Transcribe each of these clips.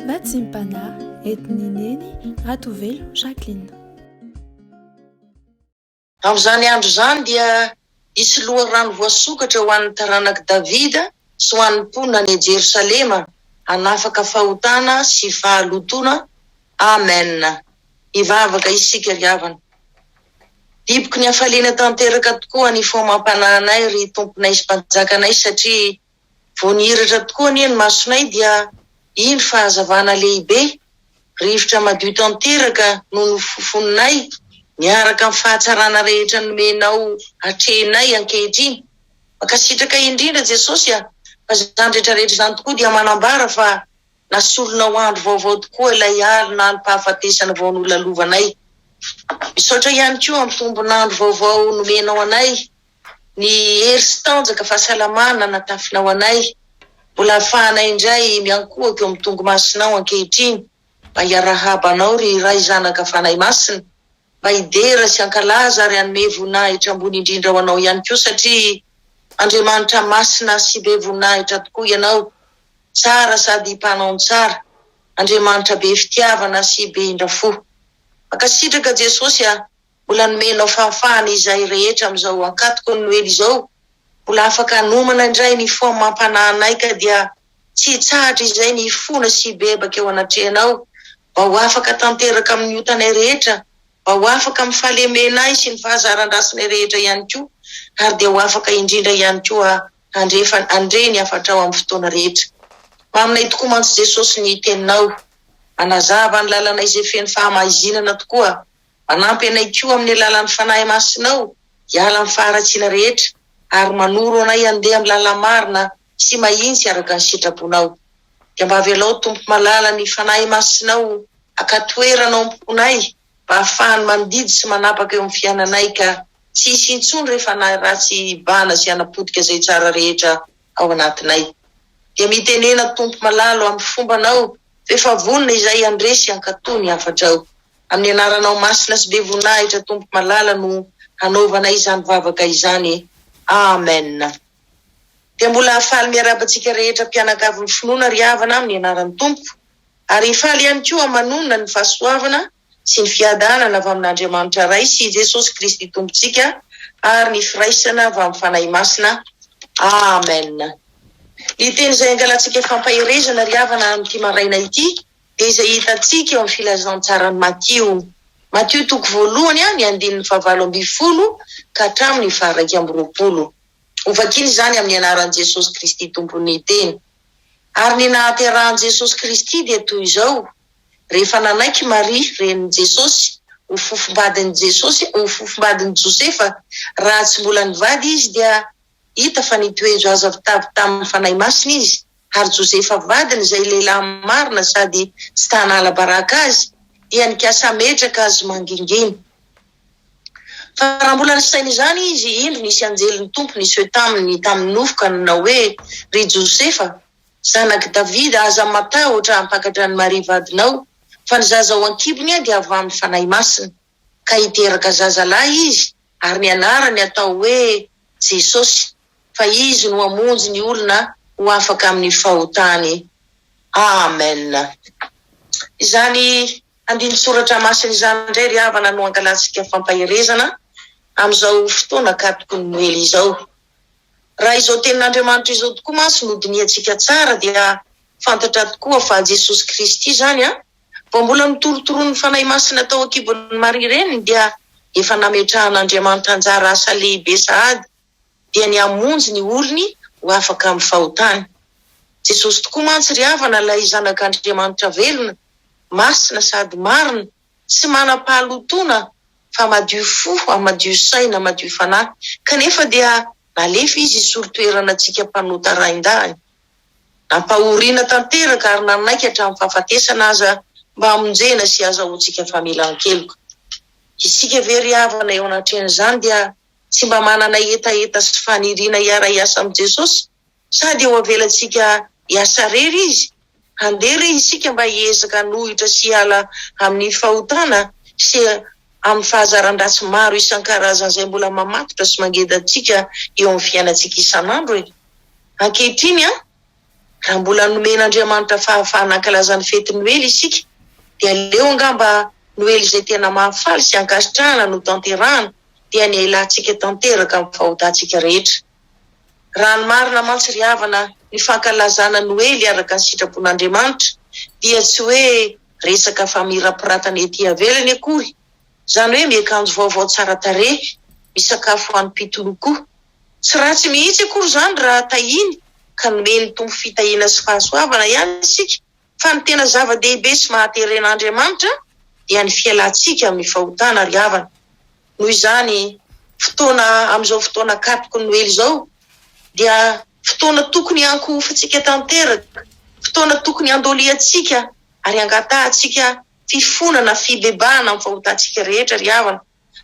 Matsimpana etinineny Ratovelo Jacqueline. Amin'izany andro izany dia isy loharano voasokatra ho an'ny taranaka Davida sy ho an'ny mponina any Jerosalema hanafaka fahotana sy fahalotona. Amen. Ivavaka isika ry havana. Diboko ny hafaliana tanteraka tokoa ny fomam-pananay ry tomponay sy mpanjakanay satria voaniratra tokoa ny masonay dia iny fahazavana lehibe, rivotra madio tanteraka no nofofonay miaraka amin'ny fahatsarana rehetra nomenao hatrehinay ankehitriny. Makasitraka indrindra Jesosy fa izany rehetrarehetra izany tokoa dia manambara fa nasoronao andro vaovao tokoa ilay alina ny mpahafatesana vao nolalovanay. Misaotra ihany koa amin'ny tombon'andro vaovao nomenao anay, ny hery sy tanjaka fahasalamana natafinao anay. Mbola ahafahanay indray miankohaka eo amin'ny tongomasinao ankehitriny mba hiarahabanao ry ray zanaka fanay masina, mba hidera sy hankalaza ary hanome voninahitra ambony indrindra ho anao ihany koa satria Andriamanitra masina sy be voninahitra tokoa ianao, tsara sady mpanao tsara, Andriamanitra be fitiavana sy be indrafo. Makasitraka Jesosy mbola nomenao fahafahana izay rehetra amin'izao ankatoko ny Noely izao. Mbola afaka hanomana indray ny fomam-pananay ka dia tsy tsahatra izay ny fona sy bebaka eo anatrehanao, mba ho afaka tanteraka amin'ny otanay rehetra, mba ho afaka amin'ny fahalemenay sy ny fahazaran-drasinay rehetra ihany koa, ary dia ho afaka indrindra ihany koa andre ny afatrao amin'ny fotoana rehetra. Aminay tokoa mantsy Jesosy ny teninao, anazava ny lalanay izay feno fahamahizinana tokoa, manampy anay koa amin'ny lalan'ny fanahy masinao, hiala amin'ny faharatsiana rehetra, ary manoro anay andeha amin'ny lala marina sy mahintsy araka ny sitraponao. Dia mba velao tompo malala ny fanahy masinao akatoeranao amponay, mba ahafahany mandidy sy manapaka eo amin'ny fiainanay ka tsy hisy intsony rehefa ratsy bana sy anapotika izay tsara rehetra ao anatinay. Dia mitenena tompo malalo amin'ny fombanao, efa vonona izay andresy ankatony afatrao. Amin'ny anaranao masina sy be voninahitra tompo malala no hanaovanay izany vavaka izany. Amen. Dia mbola hafaly miarabantsika rehetra mpianakavin'ny finoana ry havana amin'ny anaran'ny Tompo, ary hifaly ihany koa manonona ny fahasoavana sy ny fiadanana avy amin'Andriamanitra ray sy Jesosy Kristy Tompontsika, ary ny firaisana avy amin'ny fanahy masina. Amen. Ny teny izay angalantsika fampaherezana ry havana amin'ity maraina ity dia izay hitantsika eo amin'ny filazantsarany Matio toko voalohany ny andininy 7:20 ka hatramin'ny 2:20. Ovakiny izany amin'ny anaran'i Jesosy Kristy tompony teny. Ary ny nahaterahan'i Jesosy Kristy dia toy izao: rehefa nanaiky Maria renin'i Jesosy, ho fofombadin'i Josefa, raha tsy mbola nivady izy dia hita fa nitoejo azo avy tamin'ny fanahy masina izy, ary Josefa vadiny izay lehilahy marina sady tsy tanala baraka azy, dia nikasa metraka azy manginginy. Fa raha mbola nisaina izany izy, indro nisy anjelin'ny tompo niseho tamin'ny nofoka nanao hoe: ry Josefa, zanaky Davida, aza matahotra hampakatra ny Maria vadinao, fa ny zaza ao ankibony dia avy amin'ny fanahy masina, ka hiteraka zazalahy izy, ary ny anarany atao hoe Jesosy, fa izy no hamonjy ny olona ho afaka amin'ny fahotany. Amen. Izany andiny soratra masina izany indray ry havana no angalantsika fampaherezana amin'izao fotoana katoko ny Noely izao. Raha izao tenin'Andriamanitra izao tokoa mantsy no diniantsika tsara dia fantatra tokoa fa Jesosy Kristy izany vao mbola mitorotoroa ny fanahy masina tao ankibon'ny Maria reniny dia efa nametrahan'Andriamanitra anjara asa lehibe sahady, dia ny hamonjy ny olony ho afaka amin'ny fahotany. Jesosy tokoa mantsy ry havana ilay zanak'Andriamanitra velona, masina sady marina, tsy manam-pahalotona, fa madio fo, madio saina, madio fanahy, kanefa dia nalefa izy isolo-toerana antsika mpanota rain-dahiny. Nampahoriana tanteraka ary nanaiky hatramin'ny fahafatesana aza mba hamonjena sy azahoantsika famelan-keloka. Isika ve ry havana eo anatrehan'izany dia tsy mba manana etaeta sy faniriana hiara-iasa amin'ny Jesosy, sady eo avelantsika hiasa rery izy, handeha re isika mba hiezaka nohitra sy hiala amin'ny fahotana sy amin'ny fahazaran-dratsy maro isan-karazany izay mbola mamatotra sy mangedantsika eo amin'ny fiainantsika isan'andro. Ankehitriny raha mbola nomen'Andriamanitra fahafahana ankalazany fety Noely isika dia leo angamba Noely izay tena mahafaly sy ankasitrahana no tanterahana dia ny ailantsika tanteraka amin'ny fahotantsika rehetra. Raha ny marina mantsy ry havana ny fankalazana Noely araka ny sitrapon'Andriamanitra dia tsy hoe resaka famirapiratana ety avelany akory, izany hoe miakanjo vaovao tsara tarehy, misakafo ho an'ny mpitolokoa. Tsy ratsy mihitsy akory izany raha tahiny ka nomeny tombo fitahiana sy fahasoavana ihany isika, fa ny tena zava-dehibe sy mahateren'Andriamanitra dia ny fialantsika amin'ny fahotana ry havana. Noho izany amin'izao fotoana katoko Noely izao dia fotoana tokony hankofantsika tanteraka, fotoana tokony handoliantsika ary angatahantsika fifonana fibebahana amin'ny fahotantsika rehetra ry havana.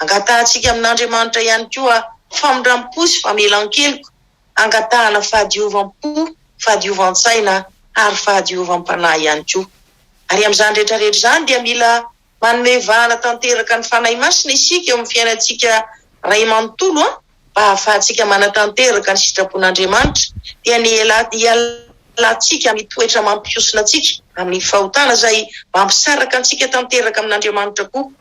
Angatahantsika amin'Andriamanitra ihany koa famondram-po sy famelan-keloka, angatahana fahadiovam-po, fahadiovan-tsaina ary fahadiovam-panahy ihany koa. Ary amin'izany rehetrarehetra izany dia mila manome vahana tanteraka ny fanahy masina isika eo amin'ny fiainantsika ray manontolo mba hahafahantsika manatanteraka ny sitrapon'Andriamanitra dia ny ialantsika amin'ny toetra mampiosina antsika amin'ny fahotana izay mampisaraka antsika tanteraka amin'Andriamanitra koa.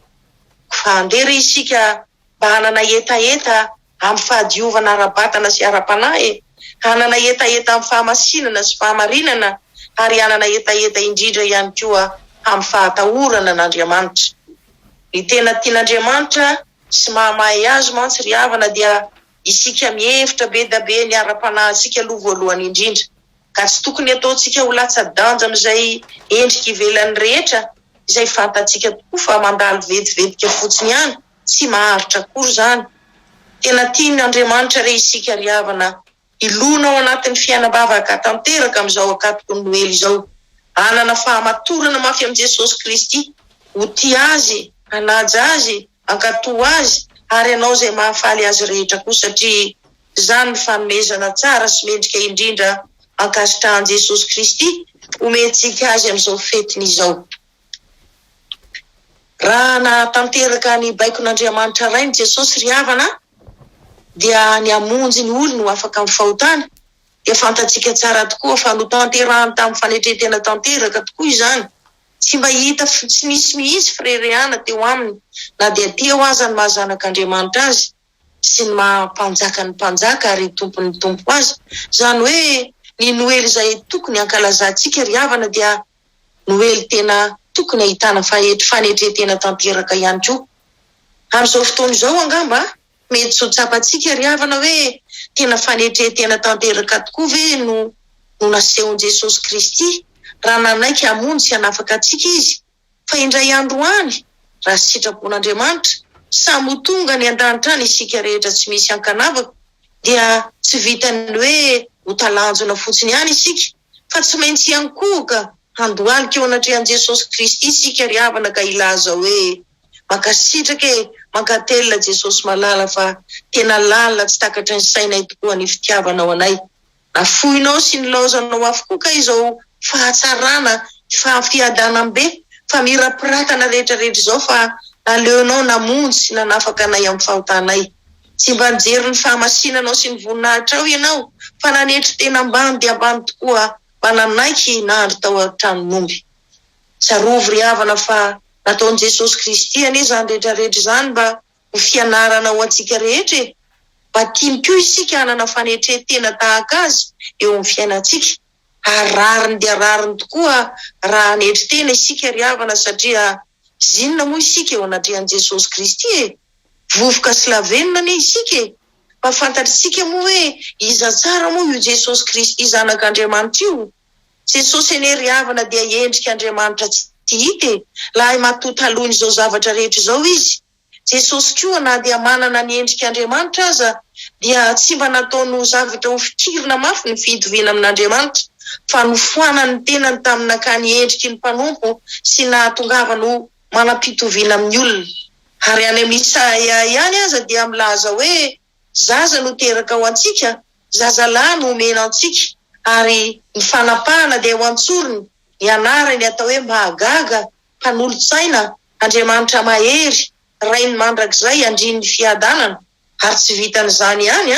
Fa andere isika mba hanana etaeta amin'ny fahadiovana ara-batana sy ara-panahy, hanana etaeta amin'ny fahamasinana sy fahamarinana ary hanana etaeta indrindra ihany koa amin'ny fahatahorana n'Andriamanitra. Ny tena tian'Andriamanitra sy mahamahay azy mantsy ry havana dia isika mihevitra be da be ny ara-panahintsika aloha voalohany indrindra, ka tsy tokony ataontsika ho latsa-danja amin'izay endrika ivelan'ny rehetra izay fantatsika tokoa fa mandalo vetivetika fotsiny ihany, tsy maharitra akory izany. Tena tian'Andriamanitra re isika ry havana ilona ao anatin'ny fiainam-bavaka tanteraka amin'izao akatoko Noely izao, hanana fahamatorana mafy amin'i Jesosy Kristy, ho tia azy, hanaja azy, ankatoa azy ary ianao izay mahafaly azy rehetra koa, satria izany ny fanomezana tsara sy mendrika indrindra ankasitrahan'i Jesosy Kristy omentsika azy amin'izao fetiny izao. Raha natanteraka ny baikon'Andriamanitra ray ny Jesosy ry havana dia ny hamonjy ny olona ho afaka amin'ny fahotana dia fantatsika tsara tokoa fa no tanterahany tamin'ny fanetretena tanteraka tokoa izany. Tsy mba hita tsy misy mihitsy firerehana teo aminy na dia teo aza ny mahazanak'Andriamanitra azy sy ny mampanjaka ny mpanjaka ary tompony tompo azy. Izany hoe ny Noely izay tokony hankalazantsika ry havana dia Noely tena tokony ahitana fanetretena tanteraka ihany koa. Amin'izao fotoana izao angamba mety tsy ho tsapantsika ry havana hoe tena fanetretena tanteraka tokoa ve no nasehon'i Jesosy Kristy raha nanaiky hamonjy sy hanafaka antsika izy, fa indray andro any raha sitrapon'Andriamanitra samy ho tonga ny an-danitra any isika rehetra tsy misy ankanavaka dia tsy vitany hoe ho talanjona fotsiny ihany isika, fa tsy maintsy ihany koa ka handohalika eo anatrehan'i Jesosy Kristy isika ry havana ka ilaza hoe mankasitraka mankatelina Jesosy malala fa tena lalina tsy takatra ny sainay tokoa ny fitiavanao anay. Nafoinao sy nilaozanao avokoa ka izao fahatsarana fiadanam-be fa mirapiratana rehetrarehetra izao fa naleonao namonjy sy nanafaka anay amin'ny fahotanay. Tsy mba nijery ny fahamasinanao sy ny voninahitra ao ianao fa nanetry tena ambany dia ambany tokoa mba nanaiky nandro tao an-tranon'omby. Tsarovy ry havana fa nataon'i Jesosy Kristy anie izany rehetrarehetra izany mba ho fianarana ho antsika rehetra, mba tiany koa isika hanana fanetretena tahaka azy eo amin'ny fiainantsika. Arariny dia rariny tokoa raha hanetritena isika ry havana satria zinona moa isika eo anatrehan'i Jesosy Kristy vovoka sy lavenona anie isika mba fantatritsika moa hoe iza tsara moa io Jesosy Kristy zanak'Andriamanitra io. Jesosy anie ry havana dia endrik'Andriamanitra tsy hita laha matoto halohany izao zavatra rehetra izao izy. Jesosy koa na dia manana ny endrik'Andriamanitra aza dia tsy mba nataony zavatra ho fikirina mafy ny fitoviana amin'Andriamanitra, fa nofoanany tenany tamin'ny nakany endriky ny mpanompo sy nahatongavany ho manam-pitoviana amin'ny olona. Ary any amin'ny Isaia ihany aza dia milaza hoe zaza no teraka ho antsika, zazalahy no omena antsika, ary ny fanapahana dia ho antsorony, ny anarany atao hoe mahagaga, mpanolo-tsaina, Andriamanitra mahery, rainy mandrakizay andriny ny fiadanana. Ary tsy vitan'izany ihany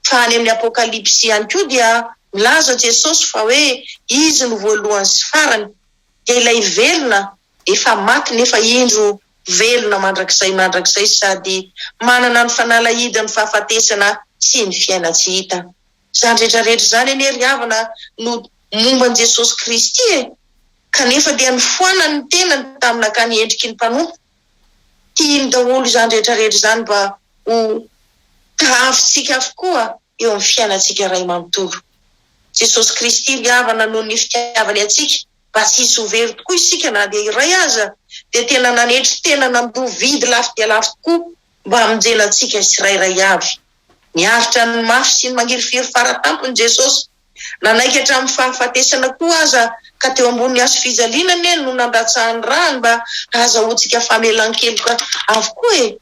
fa any amin'ny Apokalipsy ihany koa dia milaza Jesosy fa hoe izy no voalohany sy farany, dia ilay velona efa maty nefa indro velona mandrakizay sady manana ny fanalahidany fahafatesana sy ny fiaina tsy hita. Zany rehetrarehetra zany anie ry havana no momba ny Jesosy Kristy kanefa dia nifoana ny tenany tamin'akany endriky ny mpanompo. Tiany daholo zany rehetrarehetra zany mba ho tahafintsika avokoa eo amin'ny fiainantsika ray manontolo. Jesosy Kristy ry havana noho ny fitiavany atsika mba tsy hisy ho very tokoa isika na dia iray aza, dia tena nanetry tena nambovidy lafo dia lafo tokoa mba hamonjena antsika tsirairay avy. Niaritra ny mafy sy ny mangirifiry faratampony Jesosy, nanaiky hatramin'ny fahafatesana koa aza ka teo ambony hazo fijalinany no nandatsahany rano mba azahoantsika famelan-keloka avokoa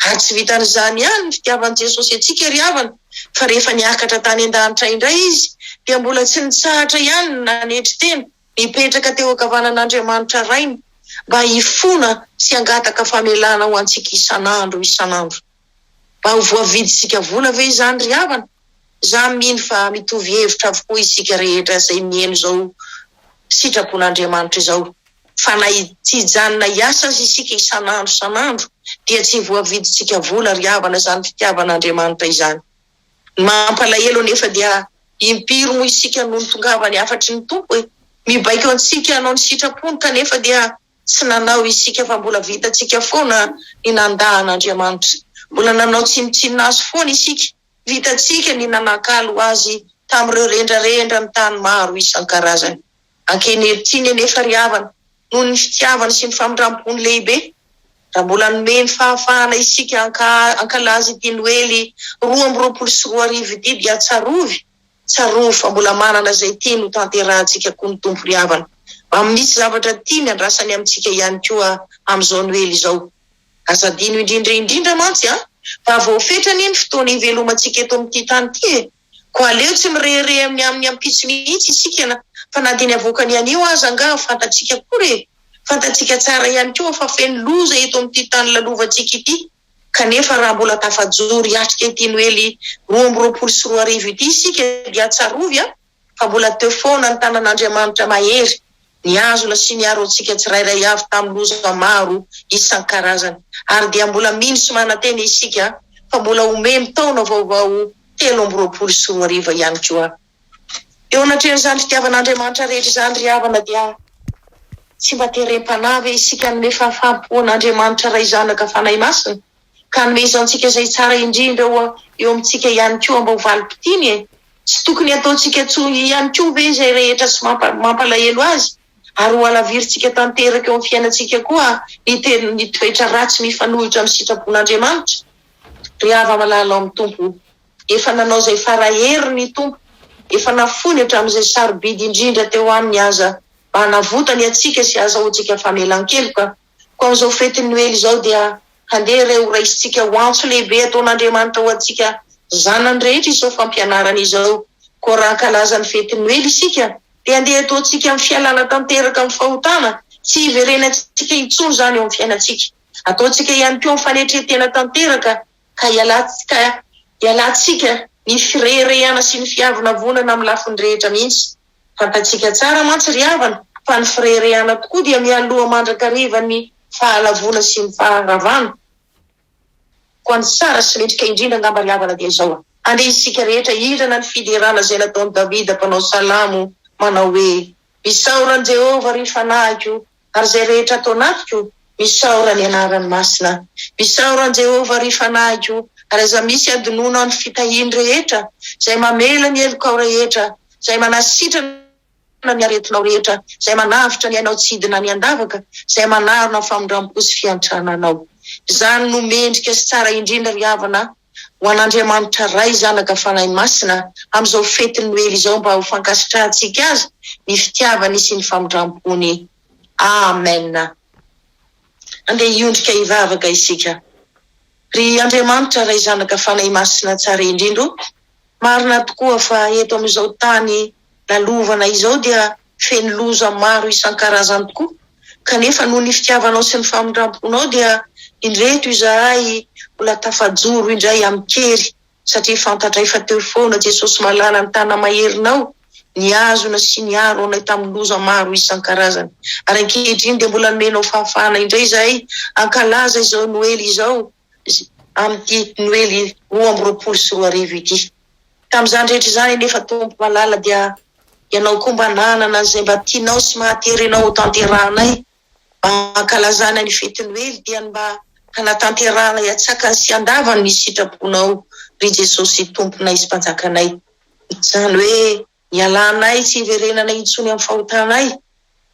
ary tsy vitan'izany ihany ny fitiavan'i Jesosy atsika ry havana, fa rehefa niakatra tany an-danitra indray izy dia mbola tsy nitsahatra ihany nanetry tena nipetraka teo ankavanan'Andriamanitra rainy mba hifona sy hangataka famelana ho antsika isan'andro. Mba ho voaviditsika vola ve izany ry havana? Za mino fa mitovy hevitra avokoa isika rehetra izay mihaino zao sitrapon'Andriamanitra izao. Fa na tsy hijanona hiasa azy isika isan'andro dia tsy voaviditsika vola ry havana zany fitiavan'Andriamanitra izany. Mampalahelo nefa dia impiro moa isika noho ny tongavany afatry ny tompo mibaiko antsika hanao ny sitrapony kanefa dia tsy nanao isika fa mbola vitantsika foana ny nandahan'Andriamanitra. Mbola nanao tsinotsinona azy foana isika, vitantsika ny nanakalo azy tamin'ireo rendrarendra ny tany maro isan-karazany. Ankenetiny anefa ry havana noho ny fitiavany sy ny famindram-pony lehibe, raha mbola nomeny fahafahana isika ankalaza ity Noely 2024 ity dia tsarovy fa mbola manana zay tiany ho tanterahantsika koa ny tompo ry havana. Misy zavatra tiany andrasany amintsika ihany koa amin'izao Noely izao. Azadino indrindra mantsy fa voafetrany ny fotoana ivelomantsika eto amin'ity tany ity ko aleo tsy mirehire amin'ny ampitsy mihitsy isika fa na dia ny avokany anio aza anga fantatsika koa fantatsika tsara ihany koa fa feno loza eto amin'ity tany lalovantsika ity. Kanefa raha mbola tafajory atrika ity Noely 2024 ity isika dia tsarovy fa mbola teo foana ny tanan'Andriamanitra mahery niazona sy niaro antsika tsirairay avy tamin'ny loza maro isan-karazany, ary dia mbola mino sy manantena isika fa mbola omeny taona vaovao 2024 ihany koa. Eo anatrehan'izany fitiavan'Andriamanitra rehetra izany ry havana dia tsy mba terem-panavy isika nome fahafaham-pon'Andriamanitra ray zanaka fanahy masina ka nome izantsika izay tsara indrindra eo amintsika ihany koa mba ho valim-pitiny. Tsy tokony ataontsika tsohy ihany koa ve izay rehetra sy mampalahelo azy, ary ho alavirintsika tanteraka eo amin'ny fiainantsika koa ny toetra ratsy mifanohitra amin'ny sitrapon'Andriamanitra. Ry hava malala amin'ny tompo, efa nanao izay farahery ny tompo, efa nafony hatramin'izay sarobidy indrindra teo aminy aza mba hanavotany atsika sy azahoantsika famelan-keloka. Ko amin'izao fetiny Noely izao dia handeha ireo raisitsika ho antso lehibe ataon'Andriamanitra ho antsika zanany rehetra izao fampianarana izao. Ko raha ankalazany fetiny Noely isika dia handeha ataontsika amin'ny fialana tanteraka amin'ny fahotana, tsy hiverenantsika intsony zany eo amin'ny fiainantsika. Ataontsika ihany koa amin'ny fanetretena tanteraka ka ialantsika ny firerehana sy ny fiavana vonana amin'ny lafiny rehetra mihitsy. Fantatsika tsara mantsy ry havana fa ny firerehana tokoa dia mialoha mandrakariva ny fahalavona sy ny faharavana. Ko any tsara sy mendrika indrindra ngamba ry havana dia izao: andeha isika rehetra hidrana ny fiderana izay nataon'i Davida mpanao salamo manao hoe: misaoran'i Jehova ry fanahiko, ary izay rehetra atao anatiko misaora ny anarany masina. Misaoran'i Jehova ry fanahiko, ary aza misy adinoina ny fitahiany rehetra, izay mamela ny helokao rehetra, izay manasitrana ny aretinao rehetra, izay manavitra ny ainao tsidina ny andavaka, izay manarona ny famindrampo sy fiantrananao. Izany no mendrika sy tsara indrindra ry havana ho an'Andriamanitra ray zanaka fanahy masina amin'izao fetiny Noely izao mba ho fankasitrahantsika azy ny fitiavany sy ny famindrampony. Amen. Andeha hiondrika hivavaka isika. Ry Andriamanitra ray zanaka fanahy masina tsara indrindra, marina tokoa fa eto amin'izao tany lalovana izao dia feno loza maro isan-karazany tokoa, kanefa noho ny fitiavanao sy ny famindramponao dia indreto izahay mbola tafajoro indray amin'ny kery satria fantatray fa teo foana Jesosy malala ny tana maherinao, ny azona sy ny aro anay tamin'ny loza maro isan-karazany. Ary ankehitriny dia mbola nomenao fahafahana indray zahay ankalaza izao Noely izao amin'ity Noely 2024 ity. Tamin'izany rehetra izany nefa Tompo malala dia ianao koa mba nanana izay mba tianao sy mahaterenao ho tanterahanay ankalazana ny fety Noely dia mba hanatanterahana iatsakany sy andavany ny sitraponao ry Jesosy Tomponay sy Mpanjakanay. Izany hoe ialanay tsy iverenanay intsony amin'ny fahotanay,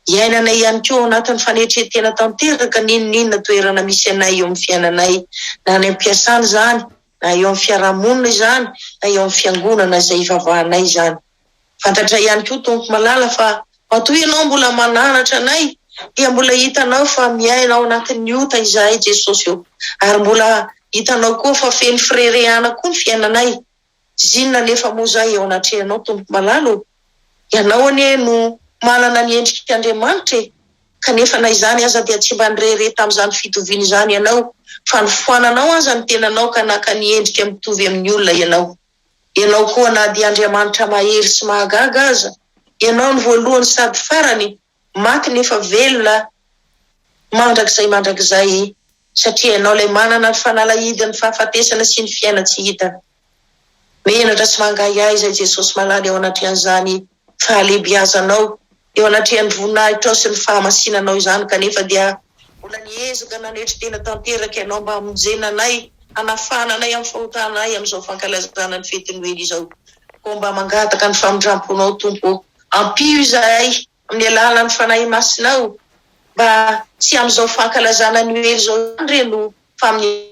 iainanay ihany koa anatin'ny fanetretena tanteraka ninona toerana misy anay eo amin'ny fiainanay, na any am-piasana izany, na eo amin'ny fiarahamonina izany, na eo amin'ny fiangonana izay ivavahanay izany. Fantatra ihany koa Tompo malala fa matoa ianao mbola mananatra anay, dia mbola hitanao fa miainao anatin'ny ota izahay Jesosy eo, ary mbola hitanao koa fa feno firerehana koa ny fiainanay. Zinona nefa moa zay eo anatrehanao Tompo malala, ianao anie no manana ny endrika Andriamanitra kanefa na izany aza dia tsy mba nirere tamin'izany fitoviana izany ianao, fa nifoananao aza ny tenanao ka naka ny endrika mitovy amin'ny olona ianao. Ianao koa na dia Andriamanitra mahery sy mahagaga aza, ianao ny voalohany sady farany, maty nefa velona mandrakizay satria ianao ilay manana ny fanalahidiny fahafatesana sy ny fiaina tsy hita. Menatra sy mangahiahy izay Jesosy malala eo anatrehan'izany fahalehibiazanao, eo anatrehan'ny voninahitao sy ny fahamasinanao izany, kanefa dia mbola niezaka nanetry tena tanteraka ianao mba hamonjenanay, hanafananay amin'ny fahotanay amin'izao fankalazana ny fety Noely izao. Koa mba mangataka ny famindramponao Tompo, ampio izahay amin'ny alalan'ny fanahy masinao, mba tsy amin'izao fankalazana ny Noely izao reno fa amin'ny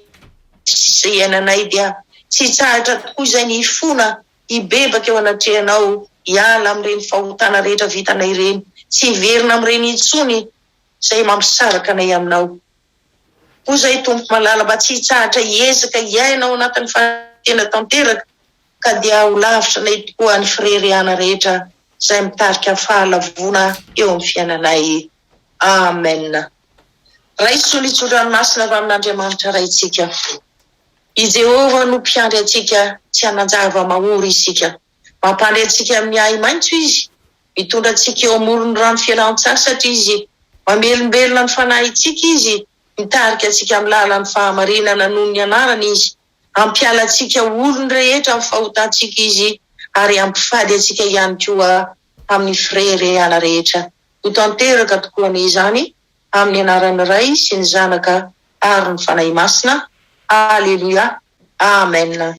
sisa iainanay dia tsy hitsahatra tokoa izay ny ifona hibebaka eo anatrehanao, hiala amin'ireny fahotana rehetra vitanay ireny, tsy hiverina amin'ireny intsony izay mampisaraka anay aminao. Koa izay Tompo malala mba tsy hitsahatra hiezaka hiainao anatin'ny fahatena tanteraka, ka dia ho lavitra anay tokoa ny firerehana rehetra izay mitarika fahalavona eo amin'ny fiainanay. Amen. Raiso ny tsodranomasina avy amin'Andriamanitra raitsika. I Jehova no mpiandry atsika, tsy hananjava mahory isika. Mampandry atsika amin'ny ahy maitso izy, mitondra atsika eo amoron'ny rano fialan-tsasatra izy, mamelombelona ny fanahitsika izy, mitarika atsika amin'ny lalan'ny fahamarinana noho ny anarany izy, ampiala atsika olony rehetra amin'ny fahotantsika izy, ary ampifady atsika ihany koa amin'ny firerehana rehetra. Ho tanteraka tokoa izany amin'ny anaran'ny Ray sy ny Zanaka ary ny Fanahy Masina. Aleluia. Amen.